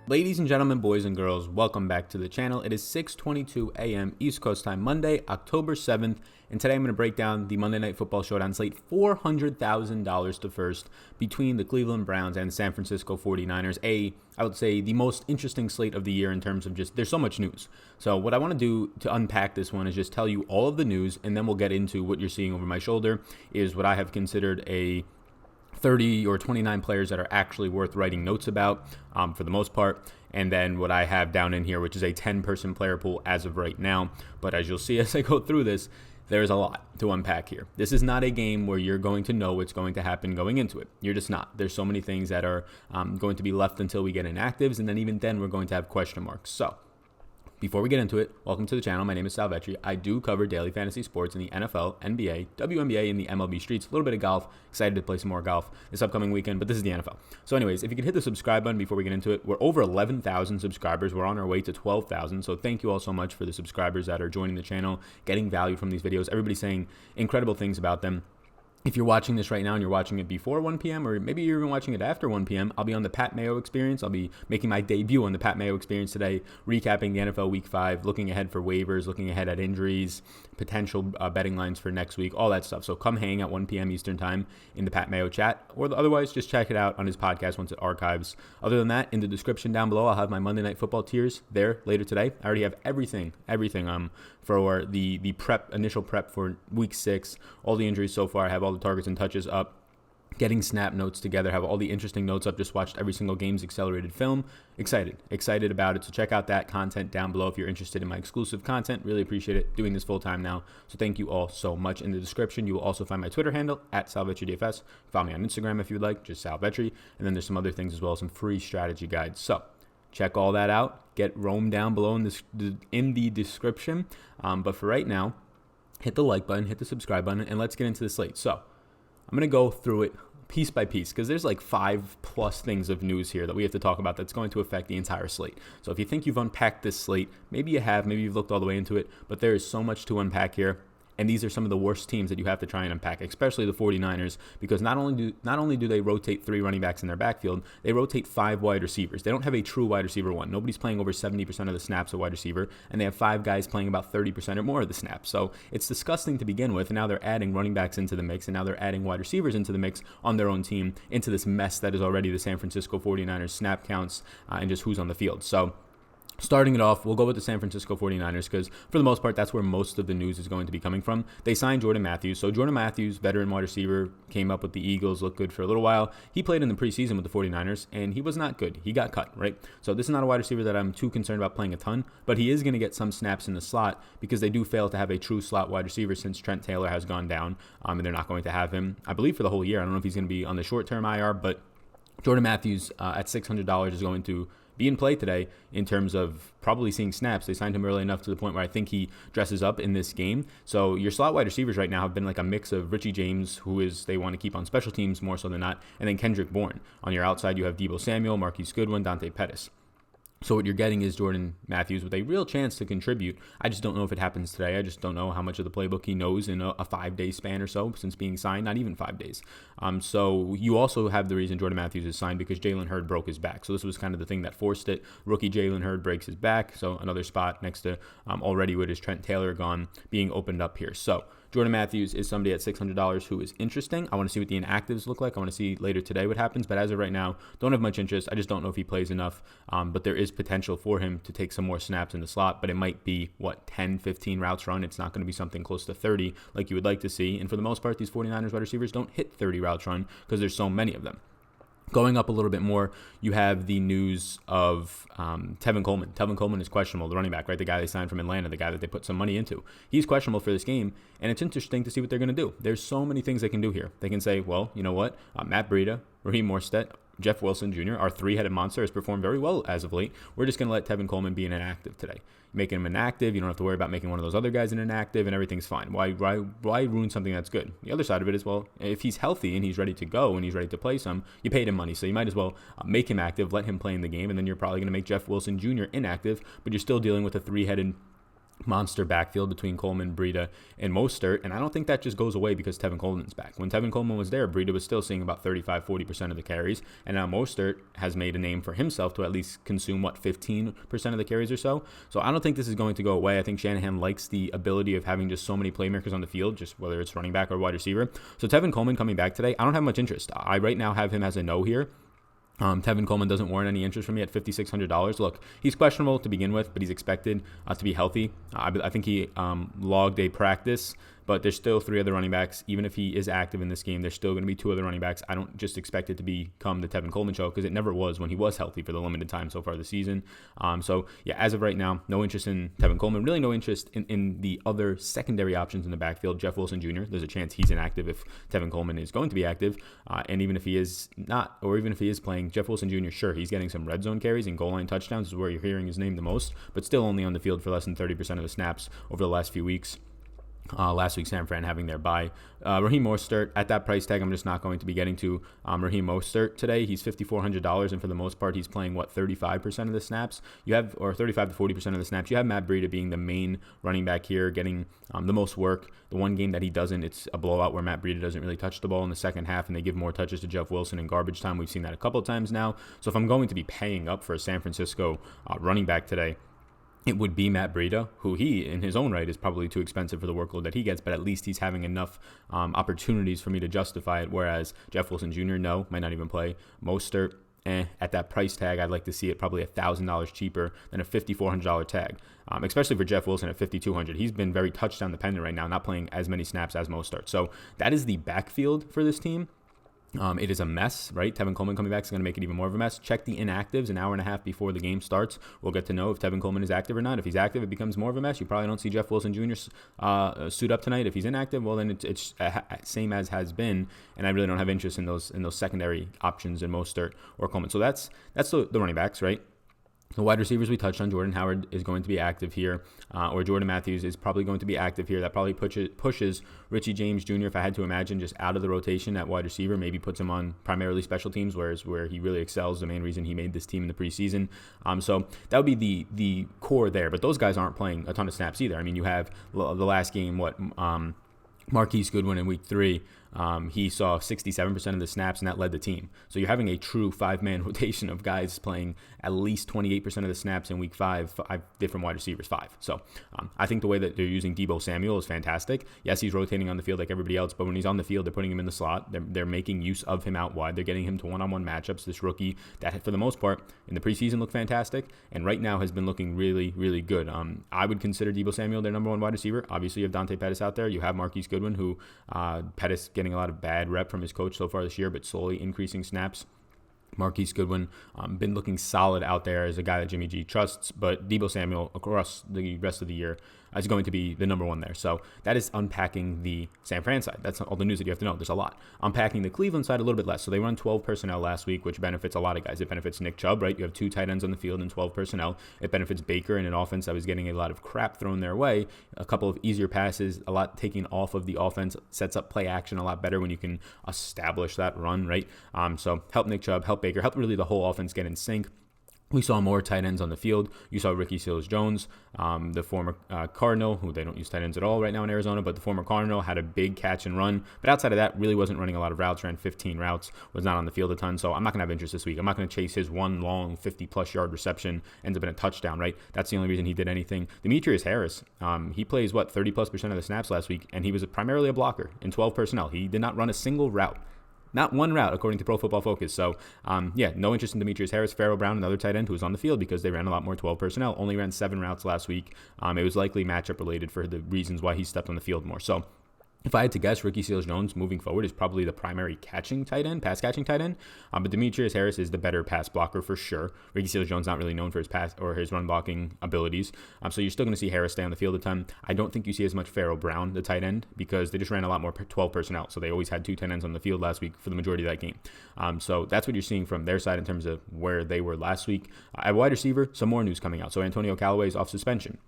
Ladies and gentlemen, boys and girls, welcome back to the channel. It is 6:22 a.m. East Coast time, Monday, October 7th, and today I'm going to break down the Monday Night Football Showdown slate, $400,000 to first between the Cleveland Browns and San Francisco 49ers. I would say, the most interesting slate of the year in terms of just, there's so much news. So what I want to do to unpack this one is just tell you all of the news, and then we'll get into what you're seeing over my shoulder is what I have considered a 30 or 29 players that are actually worth writing notes about for the most part. And then what I have down in here, which is a 10-person player pool as of right now. But as you'll see as I go through this, there's a lot to unpack here. This is not a game where you're going to know what's going to happen going into it. You're just not. There's so many things that are going to be left until we get inactives. And then even then, we're going to have question marks. So before we get into it, welcome to the channel. My name is Sal Vetri. I do cover daily fantasy sports in the NFL, NBA, WNBA, and the MLB streets. A little bit of golf. Excited to play some more golf this upcoming weekend, but this is the NFL. So anyways, if you could hit the subscribe button before we get into it, we're over 11,000 subscribers. We're on our way to 12,000. So thank you all so much for the subscribers that are joining the channel, getting value from these videos. Everybody's saying incredible things about them. If you're watching this right now and you're watching it before 1 p.m. or maybe you're even watching it after 1 p.m., I'll be on the Pat Mayo Experience. I'll be making my debut on the Pat Mayo Experience today, recapping the NFL Week 5, looking ahead for waivers, looking ahead at injuries, potential betting lines for next week, all that stuff. So come hang at 1 p.m. Eastern Time in the Pat Mayo chat, or otherwise just check it out on his podcast once it archives. Other than that, in the description down below, I'll have my Monday Night Football tiers there later today. I already have everything for the initial prep for Week 6, all the injuries so far. I have all the targets and touches up, getting snap notes together, have all the interesting notes up, just watched every single game's accelerated film. Excited about it. So check out that content down below if you're interested in my exclusive content. Really appreciate it, doing this full time now. So thank you all so much. In the description, you will also find my Twitter handle at SalVetriDFS. Follow me on Instagram if you would like, just SalVetri. And then there's some other things as well, some free strategy guides. So check all that out. Get Rome down below in the description. But for right now, hit the like button, hit the subscribe button, and let's get into the slate. So I'm going to go through it piece by piece because there's like 5+ things of news here that we have to talk about that's going to affect the entire slate. So if you think you've unpacked this slate, maybe you have, maybe you've looked all the way into it, but there is so much to unpack here. And these are some of the worst teams that you have to try and unpack, especially the 49ers, because not only do they rotate 3 running backs in their backfield, they rotate 5 wide receivers. They don't have a true wide receiver one. Nobody's playing over 70% of the snaps of wide receiver, and they have 5 guys playing about 30% or more of the snaps. So it's disgusting to begin with, and now they're adding running backs into the mix, and now they're adding wide receivers into the mix on their own team, into this mess that is already the San Francisco 49ers snap counts and just who's on the field. So starting it off, we'll go with the San Francisco 49ers because, for the most part, that's where most of the news is going to be coming from. They signed Jordan Matthews. So Jordan Matthews, veteran wide receiver, came up with the Eagles, looked good for a little while. He played in the preseason with the 49ers, and he was not good. He got cut, right? So this is not a wide receiver that I'm too concerned about playing a ton, but he is going to get some snaps in the slot because they do fail to have a true slot wide receiver since Trent Taylor has gone down, and they're not going to have him, I believe, for the whole year. I don't know if he's going to be on the short-term IR, but Jordan Matthews at $600 is going to be in play today in terms of probably seeing snaps. They signed him early enough to the point where I think he dresses up in this game. So your slot wide receivers right now have been like a mix of Richie James, who is they want to keep on special teams more so than not, and then Kendrick Bourne. On your outside, you have Deebo Samuel, Marquise Goodwin, Dante Pettis. So what you're getting is Jordan Matthews with a real chance to contribute. I just don't know if it happens today. I just don't know how much of the playbook he knows in a 5-day span or so since being signed, not even 5 days. So you also have the reason Jordan Matthews is signed because Jalen Hurd broke his back. So this was kind of the thing that forced it. Rookie Jalen Hurd breaks his back. So another spot next to already with his Trent Taylor gone being opened up here. So Jordan Matthews is somebody at $600 who is interesting. I want to see what the inactives look like. I want to see later today what happens. But as of right now, don't have much interest. I just don't know if he plays enough. But there is potential for him to take some more snaps in the slot. But it might be, 10, 15 routes run. It's not going to be something close to 30 like you would like to see. And for the most part, these 49ers wide receivers don't hit 30 routes run because there's so many of them. Going up a little bit more, you have the news of Tevin Coleman. Tevin Coleman is questionable, the running back, right? The guy they signed from Atlanta, the guy that they put some money into. He's questionable for this game, and it's interesting to see what they're going to do. There's so many things they can do here. They can say, well, you know what? Matt Breida, Raheem Mostert, Jeff Wilson Jr., our 3-headed monster, has performed very well as of late. We're just going to let Tevin Coleman be an inactive today. Making him inactive, you don't have to worry about making one of those other guys an inactive, and everything's fine. Why ruin something that's good? The other side of it is, well, if he's healthy and he's ready to go and he's ready to play some, you paid him money, so you might as well make him active, let him play in the game, and then you're probably going to make Jeff Wilson Jr. inactive, but you're still dealing with a 3-headed monster backfield between Coleman, Breida, and Mostert, and I don't think that just goes away because Tevin Coleman's back. When Tevin Coleman was there, Breida was still seeing about 35-40% of the carries, and now Mostert has made a name for himself to at least consume, 15% of the carries or so. So I don't think this is going to go away. I think Shanahan likes the ability of having just so many playmakers on the field, just whether it's running back or wide receiver. So Tevin Coleman coming back today, I don't have much interest. I right now have him as a no here. Tevin Coleman doesn't warrant any interest from me at $5,600. Look, he's questionable to begin with, but he's expected to be healthy. I think he logged a practice, but there's still 3 other running backs. Even if he is active in this game, there's still going to be 2 other running backs. I don't just expect it to become the Tevin Coleman show because it never was when he was healthy for the limited time so far this season. So, yeah, as of right now, no interest in Tevin Coleman. Really no interest in the other secondary options in the backfield. Jeff Wilson Jr., there's a chance he's inactive if Tevin Coleman is going to be active. And even if he is not, or even if he is playing, Jeff Wilson Jr., sure, he's getting some red zone carries and goal line touchdowns is where you're hearing his name the most, but still only on the field for less than 30% of the snaps over the last few weeks. Last week, San Fran having their bye. Raheem Mostert, at that price tag, I'm just not going to be getting to Raheem Mostert today. He's $5,400, and for the most part, he's playing, 35% of the snaps? Or 35 to 40% of the snaps. You have Matt Breida being the main running back here, getting the most work. The one game that he doesn't, it's a blowout where Matt Breida doesn't really touch the ball in the second half, and they give more touches to Jeff Wilson in garbage time. We've seen that a couple of times now. So if I'm going to be paying up for a San Francisco running back today, it would be Matt Breida, who he, in his own right, is probably too expensive for the workload that he gets, but at least he's having enough opportunities for me to justify it, whereas Jeff Wilson Jr., no, might not even play. Mostert, at that price tag, I'd like to see it probably $1,000 cheaper than a $5,400 tag, especially for Jeff Wilson at $5,200. He's been very touchdown dependent right now, not playing as many snaps as Mostert. So that is the backfield for this team. It is a mess, right? Tevin Coleman coming back is going to make it even more of a mess. Check the inactives an hour and a half before the game starts. We'll get to know if Tevin Coleman is active or not. If he's active, it becomes more of a mess. You probably don't see Jeff Wilson Jr. Suit up tonight. If he's inactive, well, then it's same as has been, and I really don't have interest in those secondary options in Mostert or Coleman. So that's the running backs, right? The wide receivers we touched on, Jordan Howard is going to be active here, or Jordan Matthews is probably going to be active here. That probably pushes Richie James Jr., if I had to imagine, just out of the rotation at wide receiver, maybe puts him on primarily special teams, where he really excels, the main reason he made this team in the preseason. So that would be the core there, but those guys aren't playing a ton of snaps either. I mean, you have the last game, Marquise Goodwin in week 3, he saw 67% of the snaps, and that led the team. So you're having a true 5-man rotation of guys playing at least 28% of the snaps in week 5 different wide receivers, 5. So I think the way that they're using Deebo Samuel is fantastic. Yes, he's rotating on the field like everybody else, but when he's on the field, they're putting him in the slot. They're making use of him out wide. They're getting him to one-on-one matchups. This rookie that, for the most part, in the preseason looked fantastic, and right now has been looking really, really good. I would consider Deebo Samuel their number 1 wide receiver. Obviously, you have Dante Pettis out there. You have Marquise Goodwin, who Pettis getting a lot of bad rep from his coach so far this year, but slowly increasing snaps. Marquise Goodwin been looking solid out there as a guy that Jimmy G trusts, but Deebo Samuel across the rest of the year is going to be the number 1 there. So that is unpacking the San Fran side. That's all the news that you have to know. There's a lot. Unpacking the Cleveland side a little bit less. So they run 12 personnel last week, which benefits a lot of guys. It benefits Nick Chubb, right? You have 2 tight ends on the field and 12 personnel. It benefits Baker in an offense that was getting a lot of crap thrown their way. A couple of easier passes, a lot taken off of the offense, sets up play action a lot better when you can establish that run, right? So help Nick Chubb, help Baker, help really the whole offense get in sync. We saw more tight ends on the field. You saw Ricky Seals-Jones, the former Cardinal, who they don't use tight ends at all right now in Arizona, but the former Cardinal had a big catch and run. But outside of that, really wasn't running a lot of routes, ran 15 routes, was not on the field a ton. So I'm not going to have interest this week. I'm not going to chase his one long 50-plus yard reception, ends up in a touchdown, right? That's the only reason he did anything. Demetrius Harris, he plays, 30-plus% of the snaps last week, and he was primarily a blocker in 12 personnel. He did not run a single route. Not one route, according to Pro Football Focus. So, no interest in Demetrius Harris. Pharaoh Brown, another tight end who was on the field because they ran a lot more 12 personnel, only ran 7 routes last week. It was likely matchup related for the reasons why he stepped on the field more. So, if I had to guess, Ricky Seals-Jones moving forward is probably the primary pass catching tight end. But Demetrius Harris is the better pass blocker for sure. Ricky Seals-Jones not really known for his pass or his run blocking abilities. So you're still going to see Harris stay on the field a ton. I don't think you see as much Pharaoh Brown, the tight end, because they just ran a lot more 12 personnel. So they always had 2 tight ends on the field last week for the majority of that game. So that's what you're seeing from their side in terms of where they were last week. At wide receiver, some more news coming out. So Antonio Callaway is off suspension.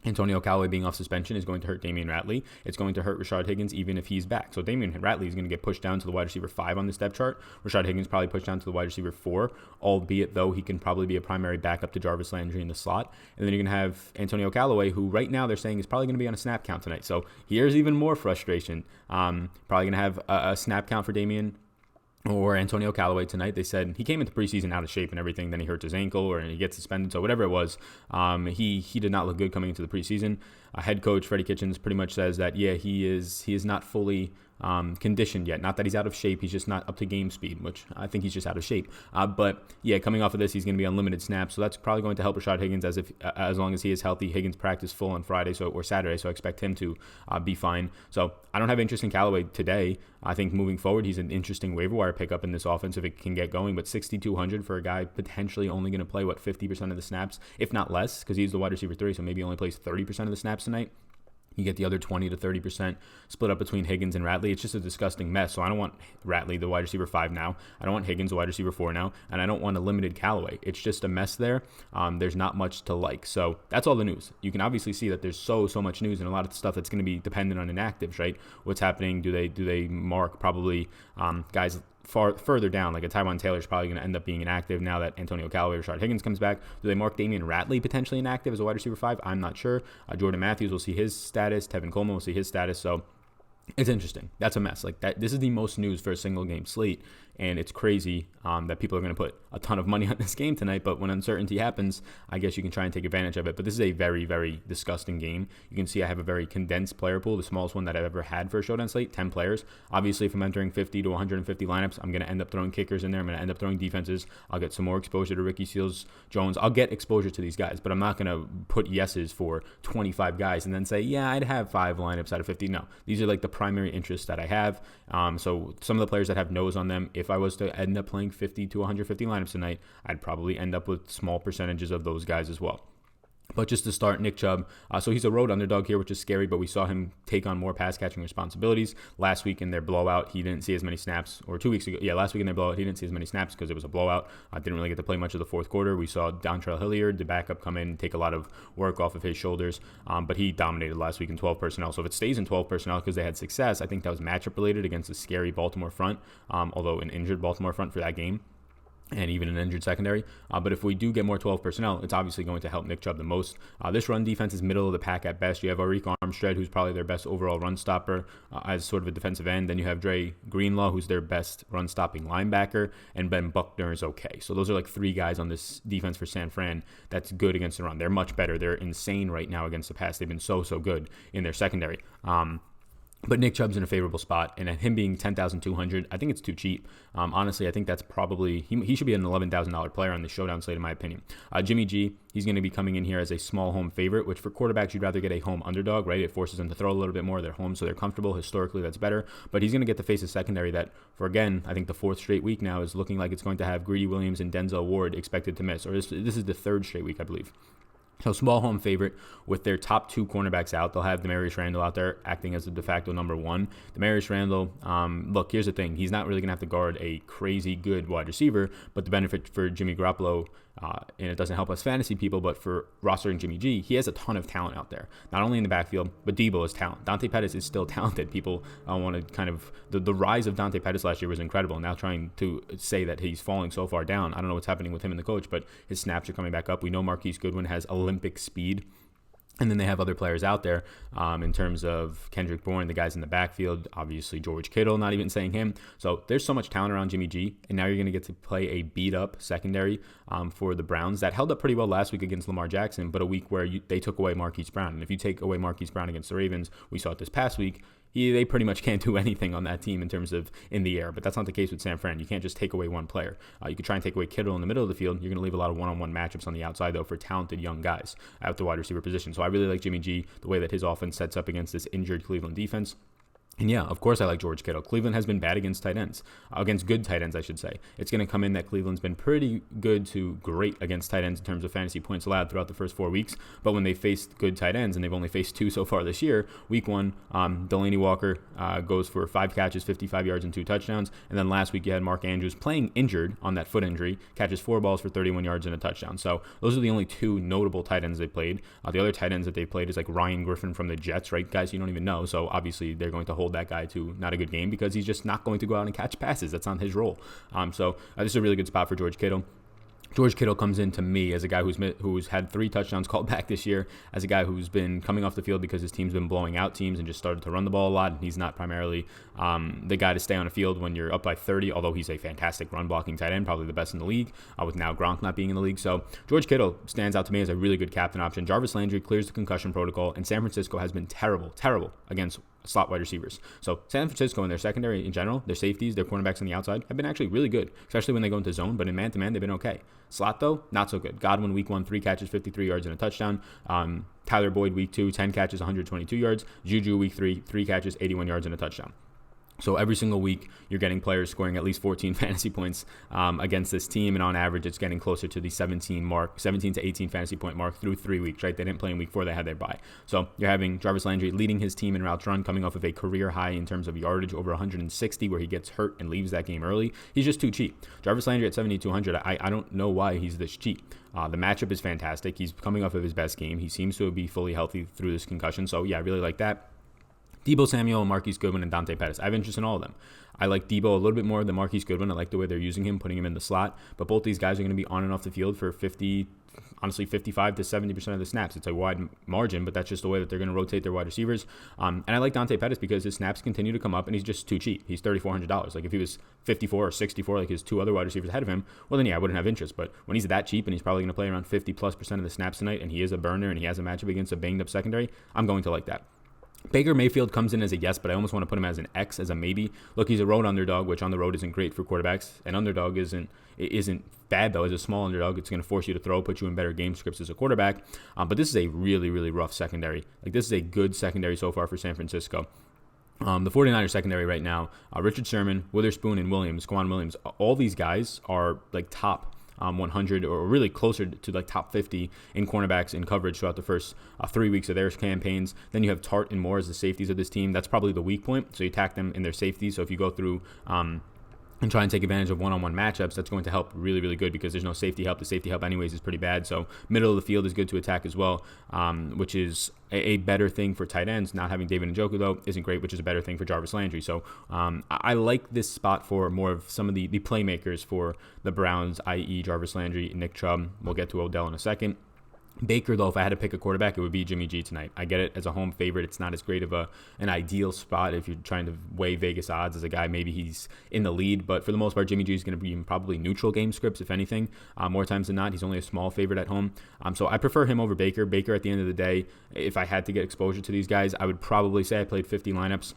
Antonio Callaway being off suspension is going to hurt Damian Ratley. It's going to hurt Rashard Higgins even if he's back. So Damian Ratley is going to get pushed down to the wide receiver 5 on this depth chart. Rashard Higgins probably pushed down to the wide receiver 4, albeit though he can probably be a primary backup to Jarvis Landry in the slot. And then you're going to have Antonio Callaway, who right now they're saying is probably going to be on a snap count tonight. So here's even more frustration. Probably going to have a snap count for Damian or Antonio Callaway tonight. They said he came into preseason out of shape and everything. Then he hurts his ankle or he gets suspended. So whatever it was, he did not look good coming into the preseason. Head coach Freddie Kitchens pretty much says that, yeah, he is not fully conditioned yet. Not that he's out of shape. He's just not up to game speed, which I think he's just out of shape. But yeah, coming off of this, he's going to be on limited snaps. So that's probably going to help Rashard Higgins as long as he is healthy. Higgins practiced full on Friday or Saturday, so I expect him to be fine. So I don't have interest in Callaway today. I think moving forward, he's an interesting waiver wire pickup in this offense if it can get going. But 6,200 for a guy potentially only going to play, 50% of the snaps, if not less, because he's the wide receiver 3, so maybe he only plays 30% of the snaps tonight. You get the other 20 to 30% split up between Higgins and Ratley. It's just a disgusting mess. So I don't want Ratley, the wide receiver 5 now. I don't want Higgins, the wide receiver 4 now. And I don't want a limited Callaway. It's just a mess there. There's not much to like. So that's all the news. You can obviously see that there's so much news and a lot of stuff that's going to be dependent on inactives, right? What's happening? Do they mark probably guys further down, like a Tywan Taylor is probably going to end up being inactive now that Antonio Callaway or Rashard Higgins comes back. Do they mark Damian Ratley potentially inactive as a wide receiver 5? I'm not sure. Jordan Matthews will see his status. Tevin Coleman will see his status. So it's interesting. That's a mess. Like that. This is the most news for a single game slate, and it's crazy that people are going to put a ton of money on this game tonight. But when uncertainty happens, I guess you can try and take advantage of it. But this is a very, very disgusting game. You can see I have a very condensed player pool, the smallest one that I've ever had for a Showdown slate, 10 players. Obviously, if I'm entering 50 to 150 lineups, I'm going to end up throwing kickers in there. I'm going to end up throwing defenses. I'll get some more exposure to Ricky Seals-Jones. I'll get exposure to these guys, but I'm not going to put yeses for 25 guys and then say, yeah, I'd have 5 lineups out of 50. No, these are like the primary interests that I have. So some of the players that have no's on them, if I was to end up playing 50 to 150 lineups tonight, I'd probably end up with small percentages of those guys as well. But just to start, Nick Chubb. So he's a road underdog here, which is scary, but we saw him take on more pass-catching responsibilities. Last week in their blowout, he didn't see as many snaps, or 2 weeks ago. Yeah, last week in their blowout, he didn't see as many snaps because it was a blowout. Didn't really get to play much of the fourth quarter. We saw Dontrell Hilliard, the backup, come in and take a lot of work off of his shoulders, but he dominated last week in 12 personnel. So if it stays in 12 personnel because they had success, I think that was matchup-related against a scary Baltimore front, although an injured Baltimore front for that game, and even an injured secondary. But if we do get more 12 personnel, it's obviously going to help Nick Chubb the most. This run defense is middle of the pack at best. You have Arik Armstead, who's probably their best overall run stopper as sort of a defensive end. Then you have Dre Greenlaw, who's their best run stopping linebacker, and Ben Buckner is okay. So those are like 3 guys on this defense for San Fran that's good against the run. They're much better. They're insane right now against the pass. They've been so good in their secondary. But Nick Chubb's in a favorable spot, and at him being $10,200, I think it's too cheap. Honestly, I think that's probably he should be an $11,000 player on the Showdown slate, in my opinion. Jimmy G, he's going to be coming in here as a small home favorite, which for quarterbacks, you'd rather get a home underdog, right? It forces them to throw a little bit more. They're home, so they're comfortable. Historically, that's better. But he's going to get to face a secondary that, for again, I think the 4th straight week now is looking like it's going to have Greedy Williams and Denzel Ward expected to miss. Or this is the 3rd straight week, I believe. So small home favorite with their top 2 cornerbacks out. They'll have Demarius Randall out there acting as the de facto number 1. Demarius Randall, look, here's the thing. He's not really going to have to guard a crazy good wide receiver, but the benefit for Jimmy Garoppolo, and it doesn't help us fantasy people, but for rostering Jimmy G, he has a ton of talent out there. Not only in the backfield, but Debo is talent. Dante Pettis is still talented. People want to kind of, the rise of Dante Pettis last year was incredible. Now trying to say that he's falling so far down, I don't know what's happening with him and the coach, but his snaps are coming back up. We know Marquise Goodwin has Olympic speed. And then they have other players out there in terms of Kendrick Bourne, the guys in the backfield, obviously George Kittle, not even saying him. So there's so much talent around Jimmy G, and now you're going to get to play a beat-up secondary for the Browns that held up pretty well last week against Lamar Jackson, but a week where they took away Marquise Brown. And if you take away Marquise Brown against the Ravens, we saw it this past week, they pretty much can't do anything on that team in terms of in the air, but that's not the case with San Fran. You can't just take away one player. You could try and take away Kittle in the middle of the field. You're going to leave a lot of one-on-one matchups on the outside, though, for talented young guys at the wide receiver position. So I really like Jimmy G, the way that his offense sets up against this injured Cleveland defense. And yeah, of course I like George Kittle. Cleveland has been bad against tight ends, against good tight ends, I should say. It's going to come in that Cleveland's been pretty good to great against tight ends in terms of fantasy points allowed throughout the first 4 weeks. But when they faced good tight ends, and they've only faced 2 so far this year, week 1, Delaney Walker goes for 5 catches, 55 yards, and 2 touchdowns. And then last week you had Mark Andrews playing injured on that foot injury, catches 4 balls for 31 yards and a touchdown. So those are the only 2 notable tight ends they played. The other tight ends that they played is like Ryan Griffin from the Jets, right? Guys you don't even know. So obviously they're going to hold that guy to not a good game because he's just not going to go out and catch passes. That's not his role. So this is a really good spot for George Kittle. George Kittle comes in to me as a guy who's had 3 touchdowns called back this year, as a guy who's been coming off the field because his team's been blowing out teams and just started to run the ball a lot. And he's not primarily the guy to stay on the field when you're up by 30, although he's a fantastic run blocking tight end, probably the best in the league, with now Gronk not being in the league. So George Kittle stands out to me as a really good captain option. Jarvis Landry clears the concussion protocol, and San Francisco has been terrible against slot wide receivers. So San Francisco and their secondary in general, their safeties, their cornerbacks on the outside have been actually really good, especially when they go into zone, but in man-to-man, they've been okay. Slot, though, not so good. Godwin, week 1, 3 catches, 53 yards and a touchdown. Tyler Boyd, week 2, 10 catches, 122 yards. Juju, week 3, 3 catches, 81 yards and a touchdown. So every single week, you're getting players scoring at least 14 fantasy points against this team, and on average, it's getting closer to the 17 to 18 fantasy point mark through 3 weeks, right? They didn't play in week 4, they had their bye. So you're having Jarvis Landry leading his team in routes run, coming off of a career high in terms of yardage, over 160, where he gets hurt and leaves that game early. He's just too cheap. Jarvis Landry at 7,200, I don't know why he's this cheap. The matchup is fantastic. He's coming off of his best game. He seems to be fully healthy through this concussion. So yeah, I really like that. Deebo Samuel, Marquise Goodwin, and Dante Pettis. I have interest in all of them. I like Deebo a little bit more than Marquise Goodwin. I like the way they're using him, putting him in the slot. But both these guys are going to be on and off the field for 55 to 70% of the snaps. It's a wide margin, but that's just the way that they're going to rotate their wide receivers. And I like Dante Pettis because his snaps continue to come up, and he's just too cheap. He's $3,400. Like if he was 54 or 64, like his 2 other wide receivers ahead of him, well then yeah, I wouldn't have interest. But when he's that cheap and he's probably going to play around 50+% of the snaps tonight, and he is a burner and he has a matchup against a banged up secondary, I'm going to like that. Baker Mayfield comes in as a yes, but I almost want to put him as an X, as a maybe. Look, he's a road underdog, which on the road isn't great for quarterbacks. An underdog isn't bad, though. As a small underdog, it's going to force you to throw, put you in better game scripts as a quarterback. But this is a really, really rough secondary. Like, this is a good secondary so far for San Francisco. The 49ers secondary right now, Richard Sherman, Witherspoon, and Kwan Williams, all these guys are like top 100 or really closer to like top 50 in cornerbacks in coverage throughout the first 3 weeks of their campaigns. Then you have Tart and Moore as the safeties of this team. That's probably the weak point. So you attack them in their safeties. So if you go through and try and take advantage of one-on-one matchups, that's going to help really, really good because there's no safety help. The safety help anyways is pretty bad. So middle of the field is good to attack as well, which is a better thing for tight ends. Not having David Njoku, though, isn't great, which is a better thing for Jarvis Landry. So I like this spot for more of some of the playmakers for the Browns, i.e. Jarvis Landry, Nick Chubb. We'll get to Odell in a second. Baker, though, if I had to pick a quarterback, it would be Jimmy G tonight. I get it as a home favorite. It's not as great of an ideal spot if you're trying to weigh Vegas odds as a guy. Maybe he's in the lead, but for the most part, Jimmy G is going to be in probably neutral game scripts, if anything, more times than not. He's only a small favorite at home. So I prefer him over Baker. Baker, at the end of the day, if I had to get exposure to these guys, I would probably say I played 50 lineups.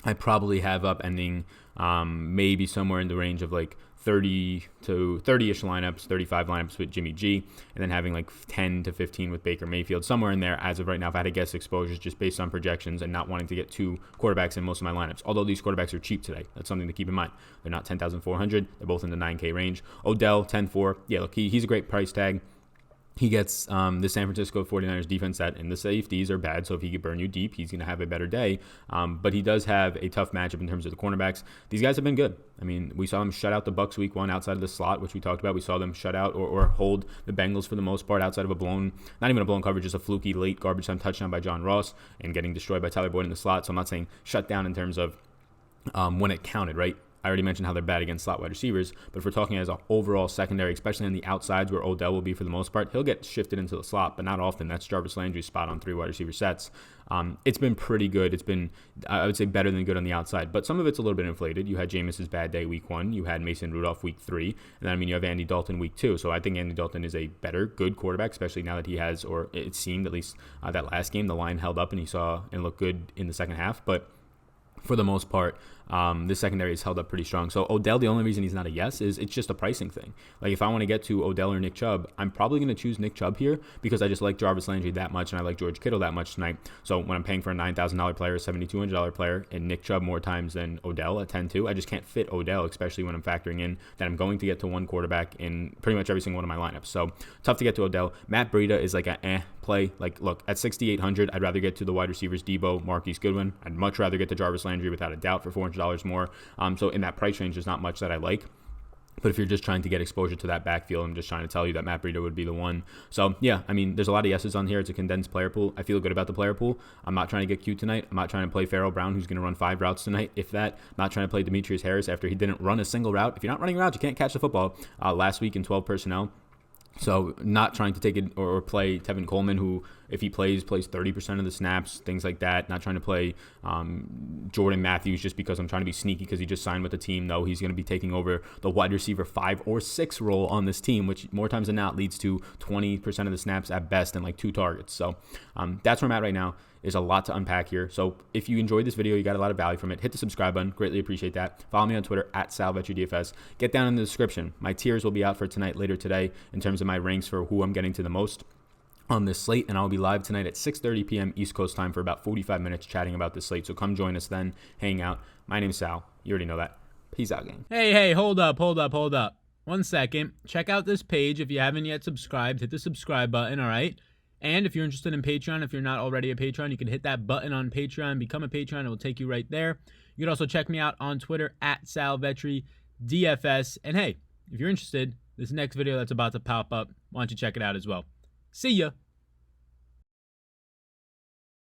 I probably have up ending maybe somewhere in the range of like 30 to 30-ish lineups, 35 lineups with Jimmy G, and then having like 10 to 15 with Baker Mayfield, somewhere in there as of right now, if I had to guess exposures just based on projections and not wanting to get 2 quarterbacks in most of my lineups. Although these quarterbacks are cheap today. That's something to keep in mind. They're not 10,400. They're both in the 9K range. Odell, 10.4. Yeah, look, he's a great price tag. He gets the San Francisco 49ers defense that, and the safeties are bad, so if he can burn you deep, he's going to have a better day. But he does have a tough matchup in terms of the cornerbacks. These guys have been good. I mean, we saw them shut out the Bucs week 1 outside of the slot, which we talked about. We saw them shut out or hold the Bengals for the most part outside of not even a blown coverage, just a fluky late garbage time touchdown by John Ross and getting destroyed by Tyler Boyd in the slot. So I'm not saying shut down in terms of when it counted, right? I already mentioned how they're bad against slot wide receivers, but if we're talking as an overall secondary, especially on the outsides where Odell will be for the most part, he'll get shifted into the slot, but not often. That's Jarvis Landry's spot on 3 wide receiver sets. It's been pretty good. It's been, I would say, better than good on the outside, but some of it's a little bit inflated. You had Jameis's bad day week 1. You had Mason Rudolph week 3. And then, you have Andy Dalton week 2. So I think Andy Dalton is a better, good quarterback, especially now that he has, or it seemed at least that last game, the line held up and he saw and looked good in the second half. But for the most part, This secondary has held up pretty strong. So Odell, the only reason he's not a yes is it's just a pricing thing. Like if I want to get to Odell or Nick Chubb, I'm probably going to choose Nick Chubb here because I just like Jarvis Landry that much and I like George Kittle that much tonight. So when I'm paying for a $9,000 player, $7,200 player, and Nick Chubb more times than Odell at 10-2, I just can't fit Odell, especially when I'm factoring in that I'm going to get to one quarterback in pretty much every single one of my lineups. So tough to get to Odell. Matt Breida is like a play. Like, look, at 6,800, I'd rather get to the wide receivers Debo, Marquise Goodwin. I'd much rather get to Jarvis Landry without a doubt for $400 more. So in that price range, there's not much that I like. But if you're just trying to get exposure to that backfield, I'm just trying to tell you that Matt Breida would be the one. So, yeah, I mean, there's a lot of yeses on here. It's a condensed player pool. I feel good about the player pool. I'm not trying to get cute tonight. I'm not trying to play Farrell Brown, who's going to run 5 routes tonight, if that. I'm not trying to play Demetrius Harris after he didn't run a single route. If you're not running routes, you can't catch the football. Last week in 12 personnel. So not trying to take it or play Tevin Coleman, who, if he plays 30% of the snaps, things like that. Not trying to play Jordan Matthews just because I'm trying to be sneaky because he just signed with the team. No, he's going to be taking over the wide receiver 5 or 6 role on this team, which more times than not leads to 20% of the snaps at best and like 2 targets. So that's where I'm at right now. There's a lot to unpack here. So if you enjoyed this video, you got a lot of value from it, hit the subscribe button. Greatly appreciate that. Follow me on Twitter at SalVetryDFS. Get down in the description. My tiers will be out for tonight, later today, in terms of my ranks for who I'm getting to the most on this slate, and I'll be live tonight at 6:30 p.m. East Coast time for about 45 minutes chatting about this slate. So come join us then, hang out. My name's Sal. You already know that. Peace out, gang. Hey, hold up. 1 second. Check out this page. If you haven't yet subscribed, hit the subscribe button, all right? And if you're interested in Patreon, if you're not already a Patreon, you can hit that button on Patreon, become a Patreon, it will take you right there. You can also check me out on Twitter at SalVetryDFS. And hey, if you're interested, this next video that's about to pop up, why don't you check it out as well. See ya.